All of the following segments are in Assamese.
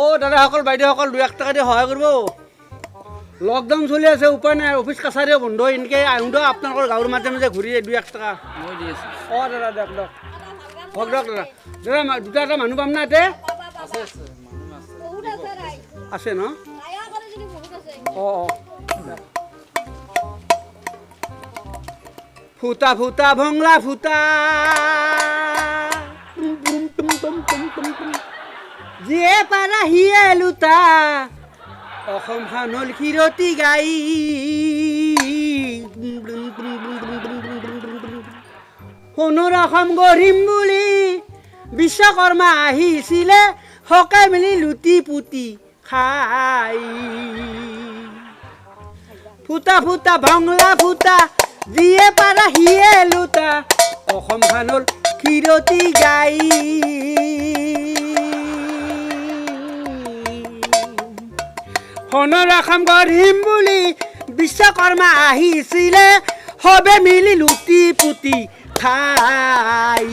অ' দাদাসকল বাইদেউসকল 2-1 টকা দি সহায় কৰিব লকডাউন চলি আছে উপায় নাই অফিচ কাছাৰীও বন্ধ এনেকৈ আহোঁ দিয়ক আপোনালোকৰ গাঁৱৰ মাজে মাজে ঘূৰি 2-1 টকা মই দি আছোঁ অঁ দাদা দিয়ক হওক দিয়ক দাদা দাদা দুটা এটা মানুহ পাম না ইয়াতে আছে ন অঁ ফুটা ফুটা ভংলা ফুটা যিয়ে পাৰা সিয়ে লুটা অসমখন হ'ল ক্ষীৰতী গাই সোণৰ অসম গঢ়িম বুলি বিশ্বকৰ্মা আহিছিলে সকে মেলি লুটি পুতি খাই ফুটা ফুটা ভংলা ফুটা যিয়ে পাৰা সিয়ে লুটা অসমখন হ'ল ক্ষীৰতী গাই সোণৰ অসম গঢ়িম বুলি বিশ্বকৰ্মা আহিছিলে সবে মিলি লুটি পুতি খাই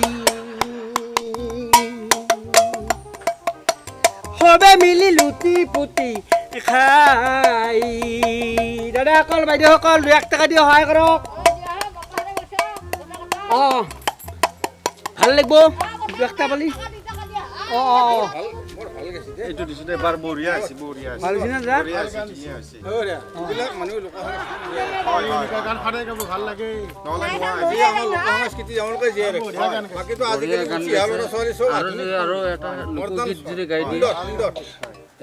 সবে মিলি লুটি পুতি খাই দাদাসকল বাইদেউসকল 2-1 টকা দি সহায় কৰক অঁ ভাল লাগিব 2-1 টকা পালি অঁ অঁ এইটো দিছো দে বাৰ বঢ়িয়া আছে ভাল হৈছে না যা এইবিলাক মানুহ লোক গান ফাটাই গাব ভাল লাগে নহ'লে আজি আমাৰ লোক সংস্কৃতি তেওঁলোকে জীয়াই ৰাখিছে বাকীটো আজিকালি চিহালৰ ছোৱালী চব আৰু এটা লোকগীত যদি গাই দিয়ে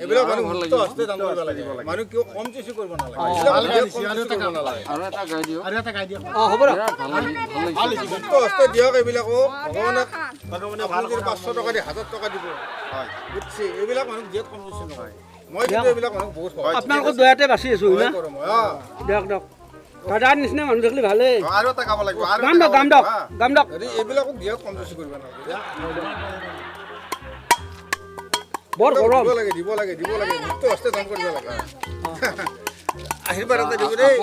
এইবিলাক মানুহ মুক্ত হস্তে দান কৰিব লাগে মানুহ কিয় কম চেষ্টা কৰিব নালাগে আৰু এটা গাই দিয়ক অঁ হ'ব দিয়ক ভাল হৈছে মুক্ত হস্তে দিয়ক এইবিলাকো ভগৱানক আপুনি 500 টকা দি 1000 টকা দিব হয় বুজিছে এইবিলাক মানুহ দিয়ক কম চেষ্টা নহয় মই কিন্তু এইবিলাক মানুহ বহুত আপোনালোকৰ দয়াতে বাচি আছোঁ না দিয়ক দিয়ক দাদাৰ নিচিনা মানুহ থাকিলে ভালেই আৰু এটা গাব লাগিব গাম দিয়ক এইবিলাকক দিয়ক কম চেষ্টা কৰিব নালাগে বৰ গৰম দিব লাগে মুক্ত হস্তে দান কৰিব লাগে আশীৰ্বাদ এটা দিব দেই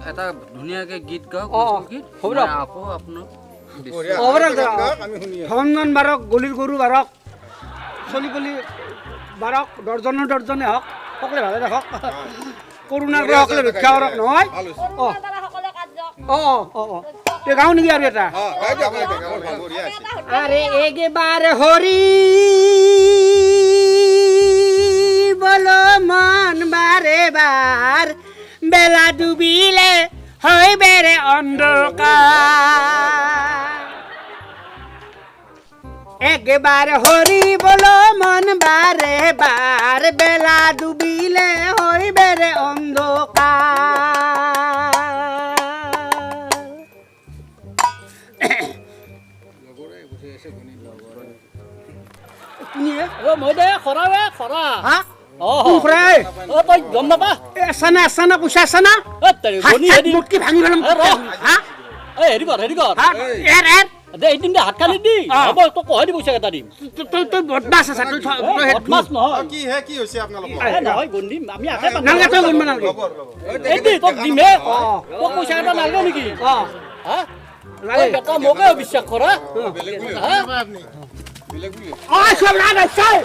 এটা ধুনীয়াকৈ গীত গাওক গীত হ'ব দিয়ক আকৌ আপোনাক আমি শুনি ধন বাৰক গলিৰ গৰু বাৰক চলি পলি বাৰক দৰ্জনে হওক সকলোৱে ভালে ৰাখক কৰোণাৰ পৰা সকলোৱে ৰক্ষা কৰক নহয় অঁ তে গাওঁ নেকি আৰু এটা আৰে একেবাৰে হৰি বলো মন বাৰে বাৰ বেলা ডুবিলে হৈ বেৰে অন্ধকাৰ একেবাৰে হৰি বলো মন বাৰে বাৰ বেলা ডুবিলে হৈ বেৰে অন্ধকাৰ মই দে খৰা হা খুৰাই তই গম নাপা আছানা পইচা আছানা মুটকি ভাঙি পেলাম হা হেৰি কৰ দে এদিন দে হাত খালি দি হ'ব তোক কহাই দি পইচা এটা দিম তই বদমাছ আছা তই মাছ নহয় কি হৈছে আপোনালোকৰ নহয় গন্ধিম আমি আকে নালাগে তই গণিব নালাগে এদিন তোক দিমে তোক পইচা এটা নালাগে নেকি হা বেটা মোকে বিশ্বাস কৰা সব না চাই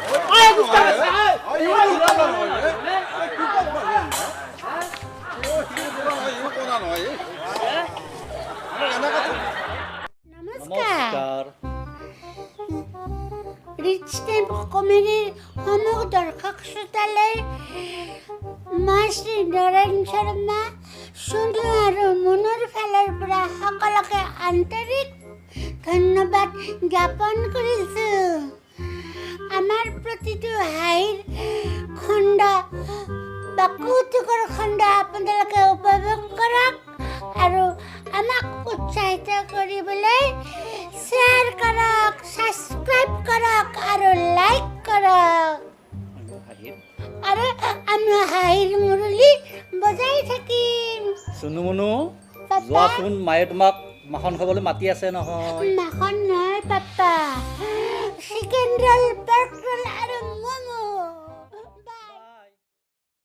নমস্কাৰ ৰিচ টাইম কমেডিৰ সমূহ দৰ্শক শ্ৰোতালৈ মই শ্ৰী নৰেন শৰ্মা চুনু আৰু মুনুৰ ফালৰ পৰা সকলোকে আন্তৰিক ধন্যবাদ জ্ঞাপন কৰিছোঁ আমাৰ প্ৰতিটো হাঁহিৰ খণ্ড বা কৌতুকৰ খণ্ড আপোনালোকে উপভোগ কৰক আৰু আমাক উৎসাহিত কৰিবলৈ শ্বেয়াৰ কৰক ছাবস্ক্ৰাইব কৰক আৰু লাইক কৰক আৰু আমি হাঁহিৰ মুৰলি বজাই থাকিম চুনু মুনু যোৱাচোন মায়ে তোমাক মাখন খাবলৈ মাতি আছে নহয় মাখন নহয় পাপা চিকেন ৰ'ল পৰ্ক ৰ'ল আৰু